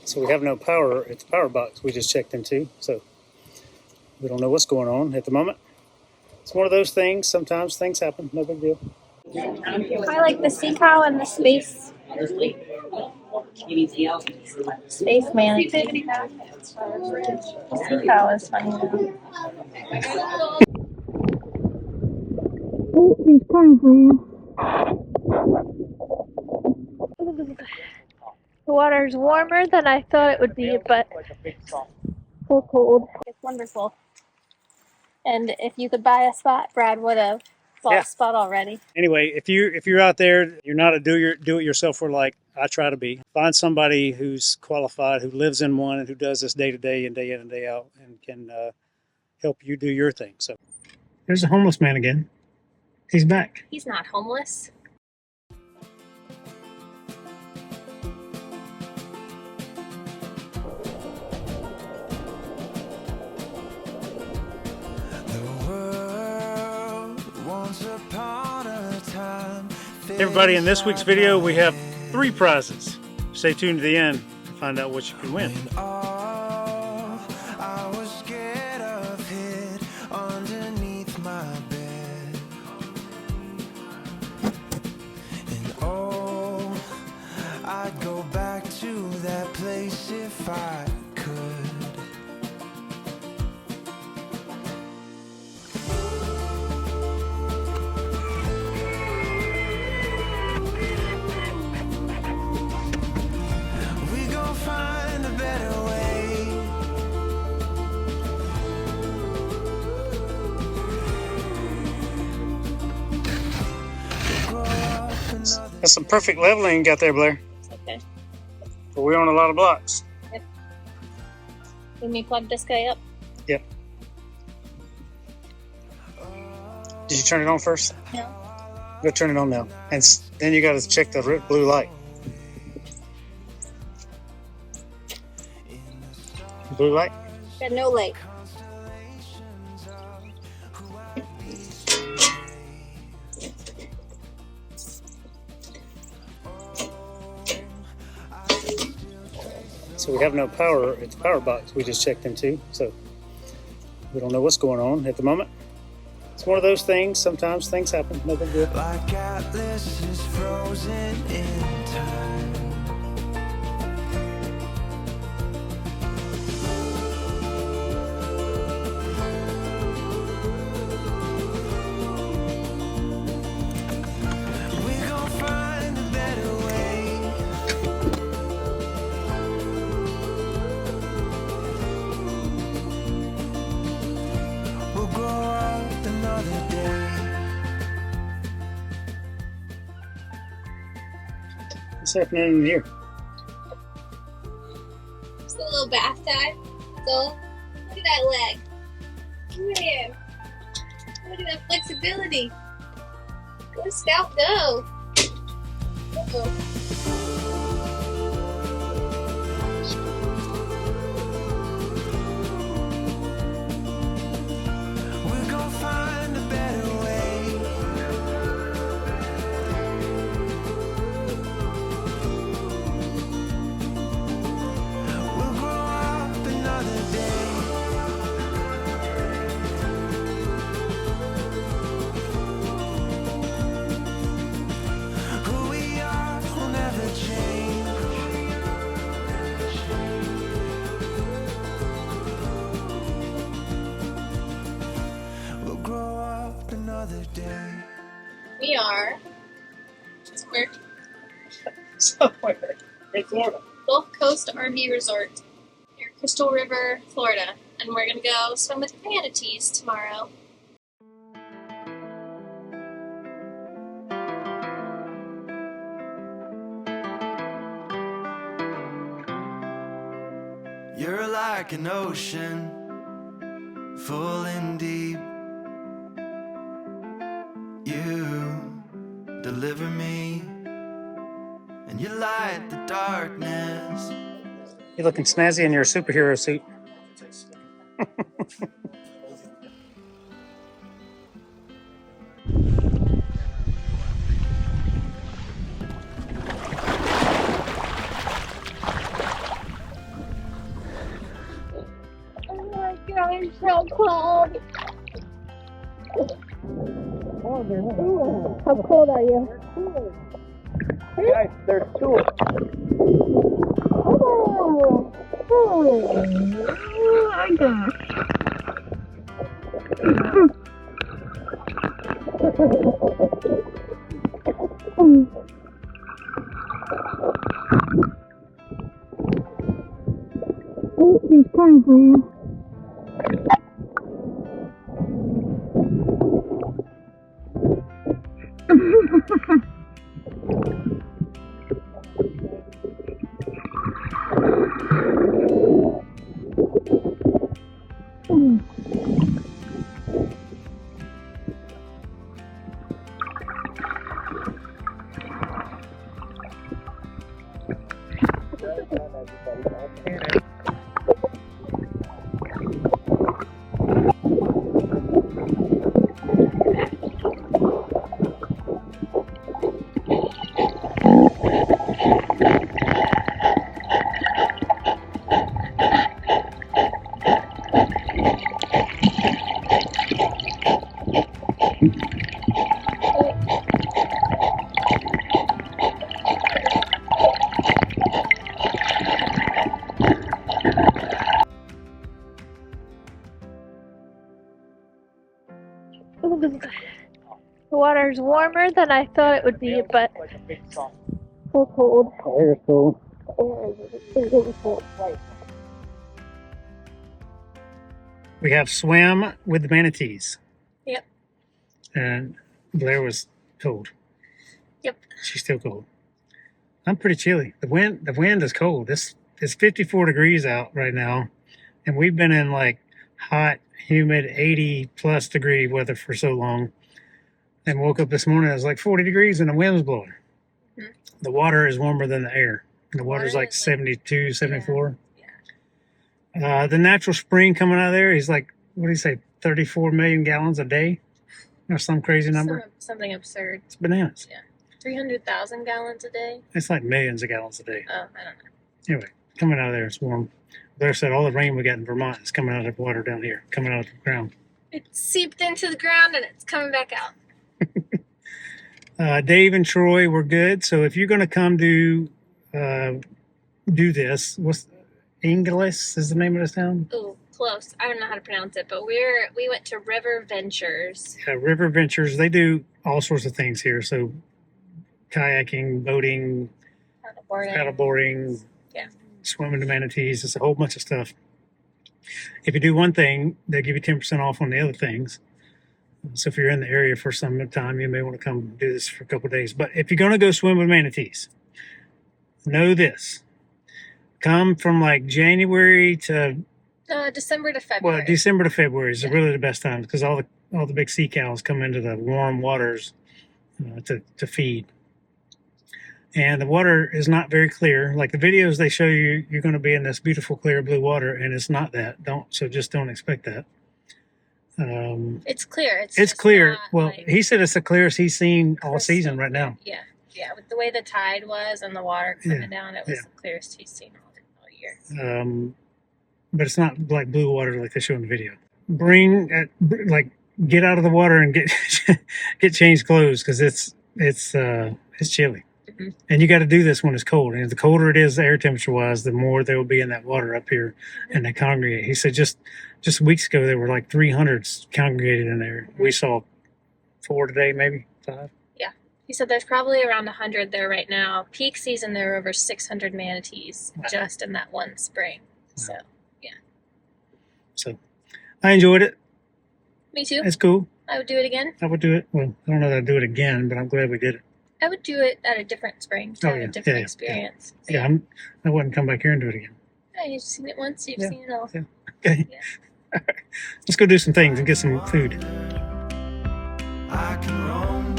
So we have no power at the power box we just checked into, so we don't know what's going on at the moment. It's one of those things. Sometimes things happen. No big deal. I like the sea cow and the space manatee. The sea cow is funny. He's coming for you. The water is warmer than I thought it would be, but so cold. It's wonderful. And if you could buy a spot, Brad would have bought a spot already. Anyway, if you're out there, you're not a do-it-yourselfer like I try to be. Find somebody who's qualified, who lives in one, and who does this day to day and day in and day out, and can help you do your thing. So there's a homeless man again. He's back. He's not homeless. Hey everybody, in this week's video we have 3 prizes. Stay tuned to the end to find out what you can win. I'd go back to that place if I could. We gon' find a better way. That's some perfect leveling you got there, Blair. Okay. But we're on a lot of blocks. Yep. Let me plug this guy up. Yep. Did you turn it on first? No. Go turn it on now. And then you got to check the blue light. Blue light? Got no light. So we have no power at the power box we just checked into, so we don't know what's going on at the moment. It's one of those things. Sometimes things happen. No big deal. Like Atlas is frozen in time. We gon' find a better way. We'll grow up another day. What's happening in here? Just a little bath time. So, look at that leg. Look at him. Look at that flexibility. Go, Scout, go. Uh-oh. We're gonna find a better way. We'll grow up another day. Who we are will never change. We'll grow up another day. We are Somewhere in Florida. Gulf Coast RV Resort near Crystal River, Florida. And we're gonna go swim with manatees tomorrow. You're like an ocean, full and deep. You deliver me, and you light the darkness. You're looking snazzy in your superhero suit. I'm so cold. How cold are you? Guys, there's two. Oh, my gosh. Oh, he's coming for you. The water's warmer than I thought it would be, but so cold. The air is cold. It's really cold. We have swam with the manatees. Yep. And Blair was cold. Yep. She's still cold. I'm pretty chilly. The wind is cold. It's 54 degrees out right now, and we've been in like hot, humid, 80 plus degree weather for so long. And woke up this morning, it was like 40 degrees and the wind was blowing. Mm-hmm. The water is warmer than the air. The water's like is 72, 74. Yeah. The natural spring coming out of there is like, what do you say, 34 million gallons a day? Or some crazy number? Something absurd. It's bananas. Yeah. 300,000 gallons a day? It's like millions of gallons a day. Oh, I don't know. Anyway, coming out of there, it's warm. Blair said all the rain we got in Vermont is coming out of the water down here, coming out of the ground. It seeped into the ground and it's coming back out. Dave and Troy were good. So if you're going to come do this, what's Inglis is the name of this town? Ooh, close. I don't know how to pronounce it, but we went to River Ventures. Yeah, River Ventures. They do all sorts of things here. So kayaking, boating, paddleboarding, yeah, swimming to manatees. It's a whole bunch of stuff. If you do one thing, they'll give you 10% off on the other things. So if you're in the area for some time, you may want to come do this for a couple of days. But if you're going to go swim with manatees, know this. Come from like January to December to February. Well, December to February is really the best time because all the big sea cows come into the warm waters to feed. And the water is not very clear. Like the videos they show you, you're going to be in this beautiful clear blue water, and it's not that. Just don't expect that. It's clear. It's clear. Well, like, he said it's the clearest he's seen all season right now. Yeah. With the way the tide was and the water coming down, it was the clearest he's seen all year. But it's not like blue water like they show in the video. Get out of the water and get changed clothes because it's chilly. Mm-hmm. And you got to do this when it's cold. And the colder it is, air temperature wise, the more there will be in that water up here, and they congregate. He said just weeks ago there were like 300s congregated in there. We saw 4 today, maybe 5. Yeah, he said there's probably around 100 there right now. Peak season there were over 600 manatees just in that one spring. So yeah. So I enjoyed it. Me too. It's cool. I would do it again. I would do it. Well, I don't know that I'd do it again, but I'm glad we did it. I would do it at a different spring to have a different experience. Yeah, I wouldn't come back here and do it again. Yeah, you've seen it once, you've seen it all. Yeah. Okay. Yeah. All right. Let's go do some things and get some food. I can roam,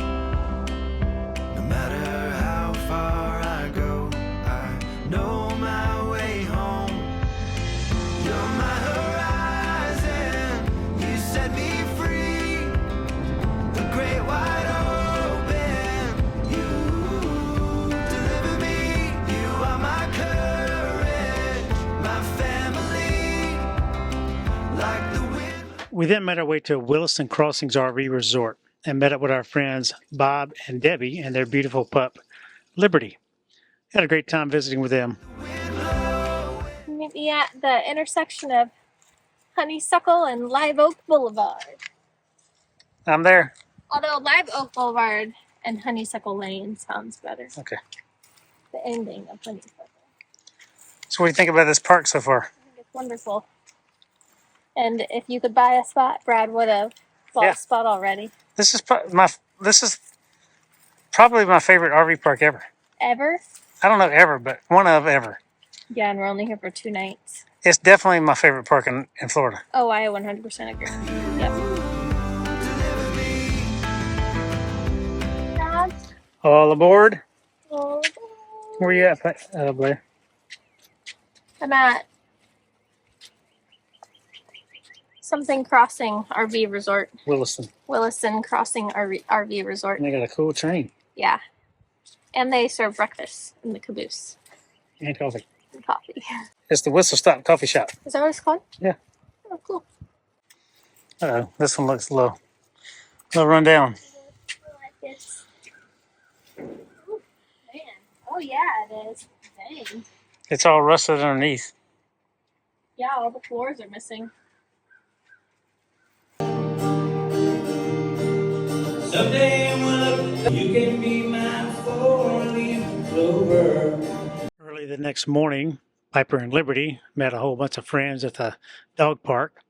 no matter how far I go. I know my way home. You're my horizon. You set me free. The great wide open. You deliver me. You are my courage, my family. Like the We then made our way to Williston Crossings RV Resort and met up with our friends Bob and Debbie and their beautiful pup, Liberty. Had a great time visiting with them. Maybe at the intersection of Honeysuckle and Live Oak Boulevard. I'm there. Although Live Oak Boulevard and Honeysuckle Lane sounds better. Okay. The ending of Honeysuckle. So what do you think about this park so far? I think it's wonderful. And if you could buy a spot, Brad would have bought a spot already. This is probably my favorite RV park ever. Ever? I don't know ever, but one of ever. Yeah, and we're only here for 2 nights. It's definitely my favorite park in Florida. Oh, I 100% agree. Yep. Dad? All aboard. Oh, Where you at, Blair? I'm at something Crossing RV Resort. Williston Crossing RV Resort. And they got a cool train. Yeah. And they serve breakfast in the caboose. And coffee. And coffee. It's the Whistle Stop Coffee Shop. Is that what it's called? Yeah. Oh, cool. Uh-oh, this one looks low run down. I like this. Oh, man. Oh, yeah, it is. Dang. It's all rusted underneath. Yeah, all the floors are missing. Someday when you can be my four-leaf clover. Early the next morning, Piper and Liberty met a whole bunch of friends at the dog park.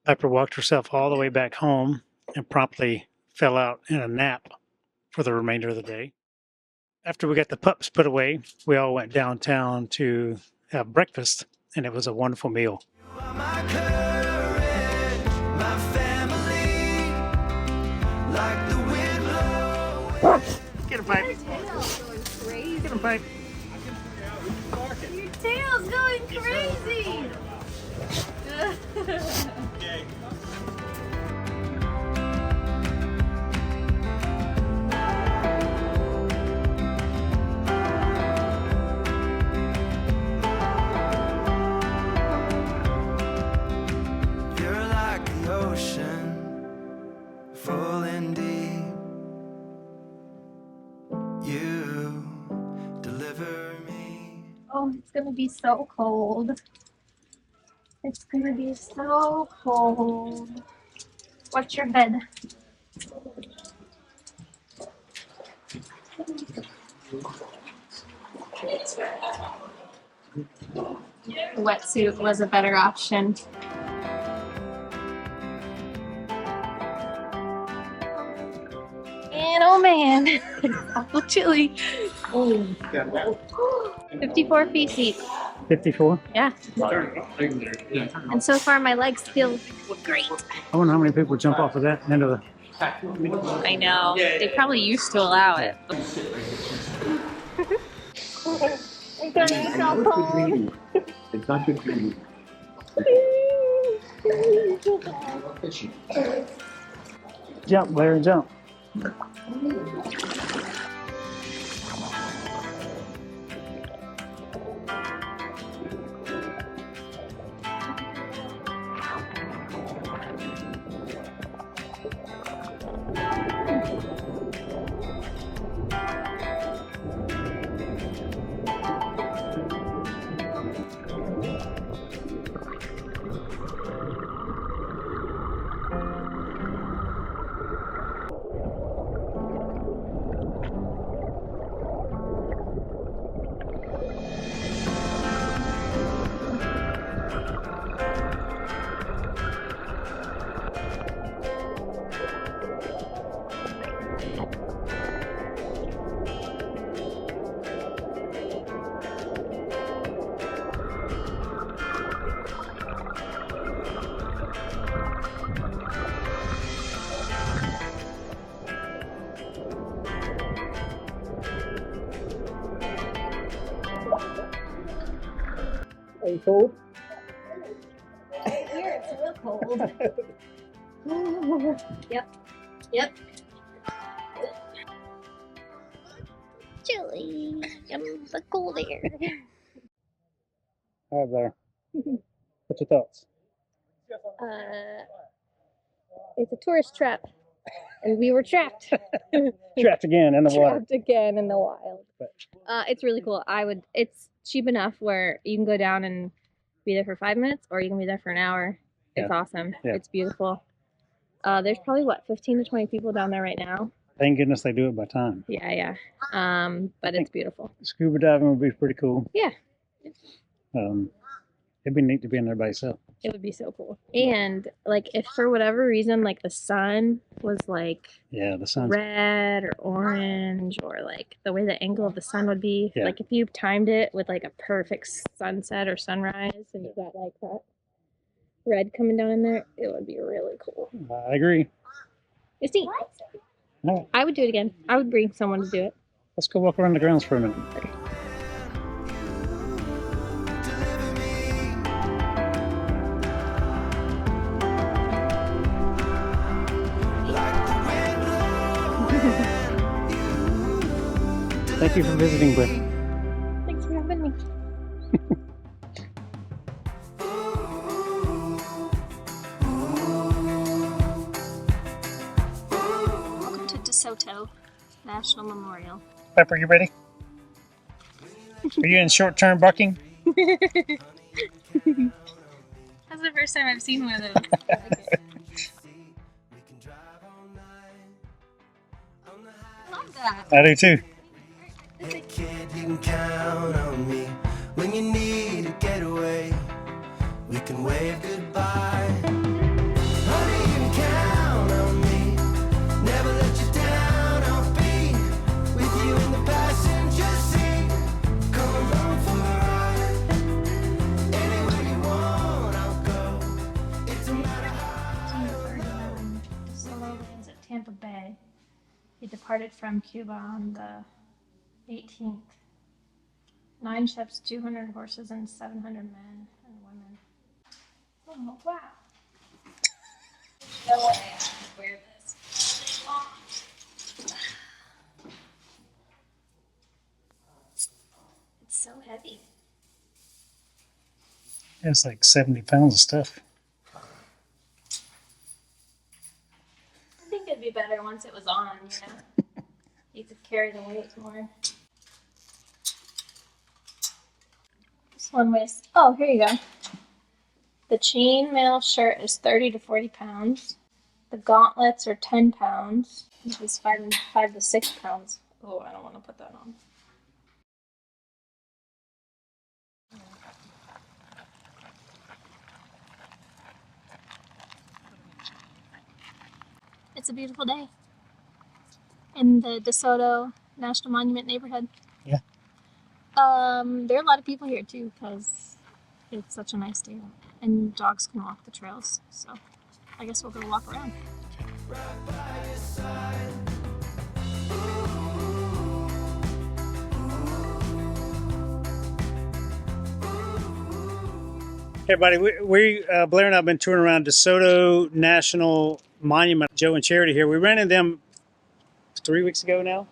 Piper walked herself all the way back home and promptly fell out in a nap for the remainder of the day. After we got the pups put away, we all went downtown to have breakfast, and it was a wonderful meal. You are my courage, my family, like the wind blowing. Get a pipe. Your tail's going crazy. Get a pipe. Your tail's going crazy. You're like the ocean, full and deep. You deliver me. Oh, it's gonna be so cold. It's gonna be so cold. What's your bed? The wetsuit was a better option. And oh man, it's awful chilly. Oh. 54 feet. 54. Yeah. And so far my legs feel great. I wonder how many people jump off of that end of the... I know. They probably used to allow it. I'm getting so cold. It's not good for you. Jump, Larry, jump. Are you cold? Here it's real cold. Yep. Yep. Chilly. The cold air. All right, Blair. What's your thoughts? It's a tourist trap, and we were trapped. Trapped again in the water. Trapped again in the wild. But It's really cool. It's cheap enough where you can go down and be there for 5 minutes, or you can be there for an hour. It's awesome. Yeah. It's beautiful. There's probably 15 to 20 people down there right now. thank goodness they do it by time. Yeah. But it's beautiful. Scuba diving would be pretty cool. Yeah. It'd be neat to be in there by yourself. It would be so cool. And like, if for whatever reason, like the sun was like The sun's red or orange, or like the way the angle of the sun would be, Yeah. like if you timed it with like a perfect sunset or sunrise, and you got like that red coming down in there, it would be really cool. I agree. It's neat. All right, I would do it again. I would bring someone to do it. let's go walk around the grounds for a minute. Thank you for visiting, Britt. Thanks for having me. Welcome to DeSoto National Memorial. Pepper, you ready? Are you in short-term bucking? That's the first time I've seen one of those. I like it. I love that. I do too. Hey kid, you can count on me when you need a getaway. We can wave goodbye. Honey, you can count on me. Never let you down. I'll be with you in the passenger seat. Come along for a ride. Anywhere you want, I'll go. It don't matter how. DeSoto lands at Tampa Bay. He departed from Cuba on the 18th. 9 ships, 200 horses, and 700 men and women. Oh, wow. No way I can wear this. Oh. It's so heavy. It's like 70 pounds of stuff. I think it'd be better once it was on, you know? You could carry the weight more. This one weighs, oh, here you go. The chainmail shirt is 30 to 40 pounds. The gauntlets are 10 pounds. This is 5 to 6 pounds. Oh, I don't want to put that on. It's a beautiful day in the DeSoto National Monument neighborhood. Yeah. There are a lot of people here too because it's such a nice day out, and dogs can walk the trails. So I guess we'll go walk around. Right by your side. Hey everybody, Blair and I have been touring around DeSoto National Monument. Joe and Charity here. We ran into them 3 weeks ago now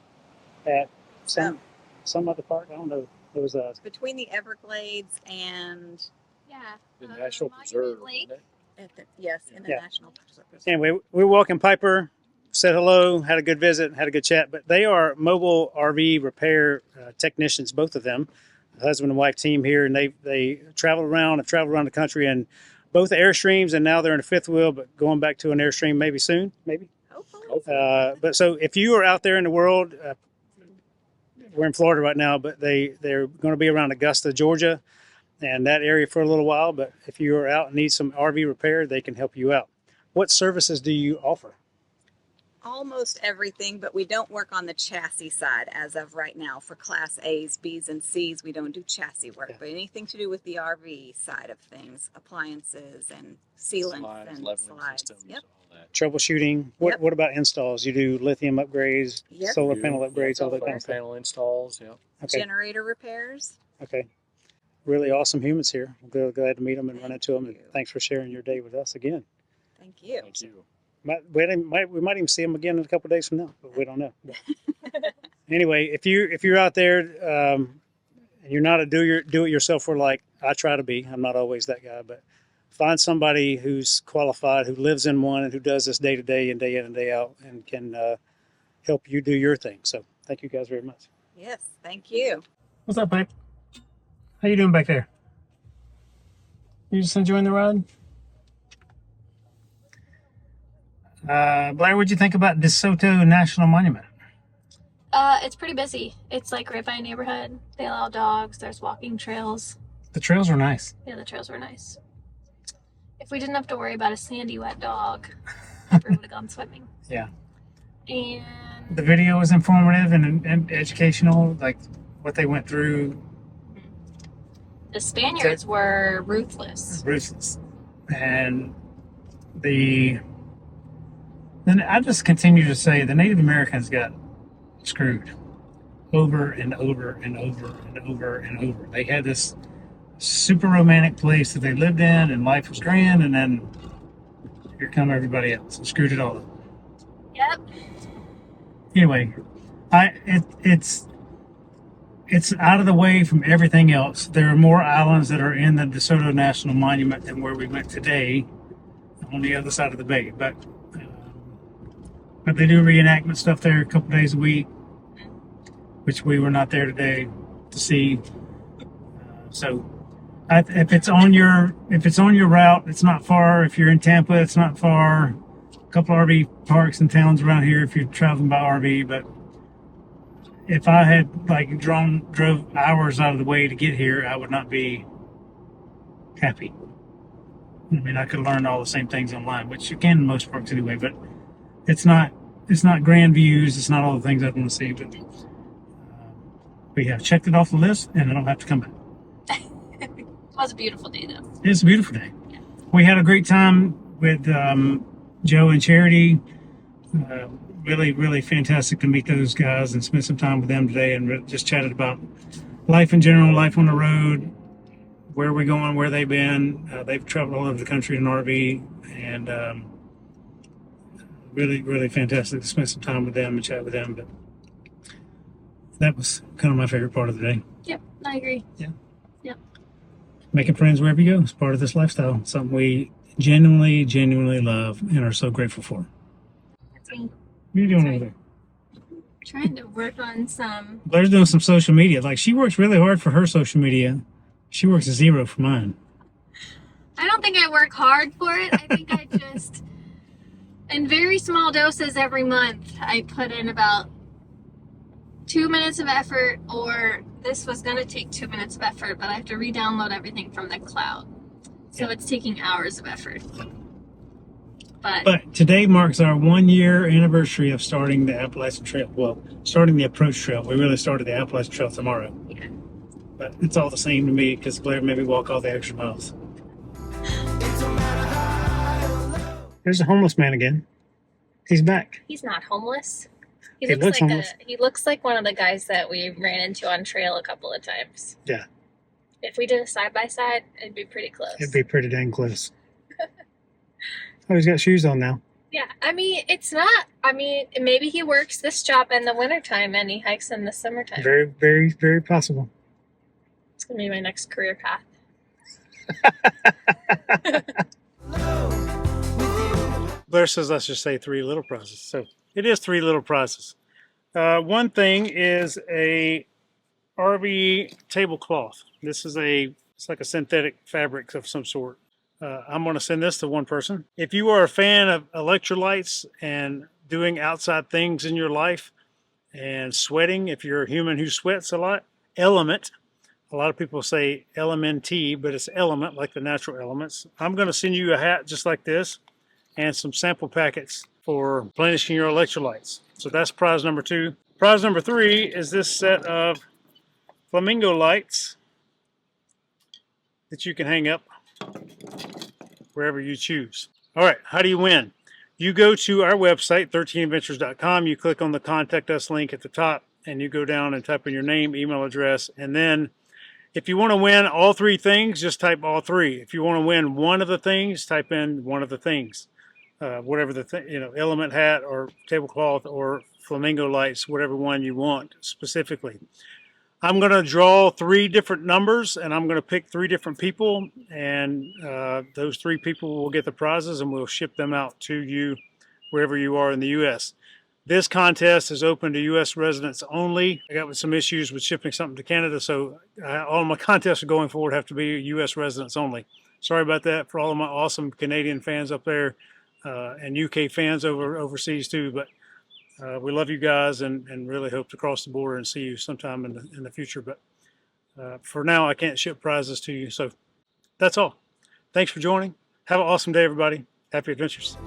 at some other park. I don't know. It was Between the Everglades and Yeah. The National Preserve, Lake. isn't it? in the Yeah. National Preserve. anyway. We were walking Piper, said hello, had a good visit, had a good chat. But they are mobile RV repair technicians, both of them, husband and wife team here, and they have traveled around the country in both Airstreams, and now they're in a fifth wheel, but going back to an Airstream maybe soon, maybe. Hopefully. But so if you are out there in the world, we're in Florida right now, but they're going to be around Augusta, Georgia, and that area for a little while. But if you are out and need some RV repair, they can help you out. What services do you offer? Almost everything, but we don't work on the chassis side as of right now. For Class A's, B's, and C's, we don't do chassis work. Yeah. But anything to do with the RV side of things, appliances and sealants Slides, and leveling slides. systems, Yep. all that. Troubleshooting. What Yep. about installs? You do lithium upgrades, Yep. solar panel upgrades, all that Solar kind of stuff. panel installs, yeah. Okay. Generator repairs. Okay. Really awesome humans here. I'm glad to meet them and run into them. And Thank you. thanks for sharing your day with us again. Thank you. Thank you. We might even see them again in a couple of days from now, but we don't know. Anyway, if you're out there and you're not a do it yourself, like I try to be. I'm not always that guy, but find somebody who's qualified, who lives in one, and who does this day to day and day in and day out, and can help you do your thing. So thank you guys very much. Yes, thank you. What's up, Mike? How you doing back there? You just enjoying the ride? Blair, what'd you think about DeSoto National Monument? It's pretty busy. It's like right by a neighborhood. They allow dogs. There's walking trails. The trails were nice. Yeah, the trails were nice. If we didn't have to worry about a sandy, wet dog, we would have gone swimming. Yeah. And The video was informative and educational, like what they went through. the Spaniards were ruthless. Ruthless. And then I just continue to say the Native Americans got screwed over and over and over and over and over. They had this super romantic place that they lived in, and life was grand, and then here come everybody else and screwed it all up. Yep. Anyway, it's out of the way from everything else. There are more islands that are in the DeSoto National Monument than where we went today, on the other side of the bay. But they do reenactment stuff there a couple days a week, which we were not there today to see. So if it's on your route, it's not far. If you're in Tampa, it's not far. A couple RV parks and towns around here if you're traveling by RV. But if I had drove hours out of the way to get here, I would not be happy. I mean, I could learn all the same things online, which you can in most parks anyway. But it's not grand views. It's not all the things I want to see. But we have checked it off the list, and I don't have to come back. It was a beautiful day, though. It's a beautiful day. Yeah. We had a great time with Joe and Charity. Really, really fantastic to meet those guys and spend some time with them today, and just chatted about life in general, life on the road, where we're going, where they've been. They've traveled all over the country in an RV, and really, really fantastic to spend some time with them and chat with them. But that was kind of my favorite part of the day. Yep, I agree. Yeah. Yep. Making friends wherever you go is part of this lifestyle. Something we genuinely, genuinely love and are so grateful for. That's me. What are you doing over there? Trying to work on some. Blair's doing some social media. Like, she works really hard for her social media. She works a zero for mine. I don't think I work hard for it. I think I just, in very small doses every month, I put in about 2 minutes of effort, or this was going to take 2 minutes of effort, but I have to re-download everything from the cloud. So it's taking hours of effort. But today marks our 1 year anniversary of starting the Appalachian Trail. Well, starting the approach trail. We really started the Appalachian Trail tomorrow. yeah. But it's all the same to me because Blair made me walk all the extra miles. There's a homeless man again. He's back. He's not homeless. He He looks looks like homeless. he looks like one of the guys that we ran into on trail a couple of times. Yeah. If we did a side by side, it'd be pretty close. It'd be pretty dang close. Oh, he's got shoes on now. Yeah, I mean, it's not. I mean, maybe he works this job in the wintertime and he hikes in the summertime. Very, very, very possible. It's gonna be my next career path. Blair says let's just say 3 little prizes. So it is 3 little prizes. One thing is a RV tablecloth. This is it's like a synthetic fabric of some sort. I'm going to send this to one person. If you are a fan of electrolytes and doing outside things in your life and sweating, if you're a human who sweats a lot, Element. A lot of people say LMNT, but it's Element, like the natural elements. I'm going to send you a hat just like this and some sample packets for replenishing your electrolytes. So that's prize number 2. Prize number 3 is this set of flamingo lights that you can hang up wherever you choose. All right, how do you win? You go to our website, 13adventures.com. You click on the Contact Us link at the top, and you go down and type in your name, email address, and then if you want to win all 3 things, just type all 3. If you want to win one of the things, type in one of the things. Whatever the element hat or tablecloth or flamingo lights, whatever one you want specifically. I'm going to draw 3 different numbers, and I'm going to pick 3 different people, and those 3 people will get the prizes, and we'll ship them out to you wherever you are in the U.S. This contest is open to U.S. residents only. I got some issues with shipping something to Canada, so all my contests going forward have to be U.S. residents only. Sorry about that for all of my awesome Canadian fans up there and UK fans overseas too, but we love you guys and really hope to cross the border and see you sometime in the future. But for now, I can't ship prizes to you. So that's all. Thanks for joining. Have an awesome day, everybody. Happy adventures.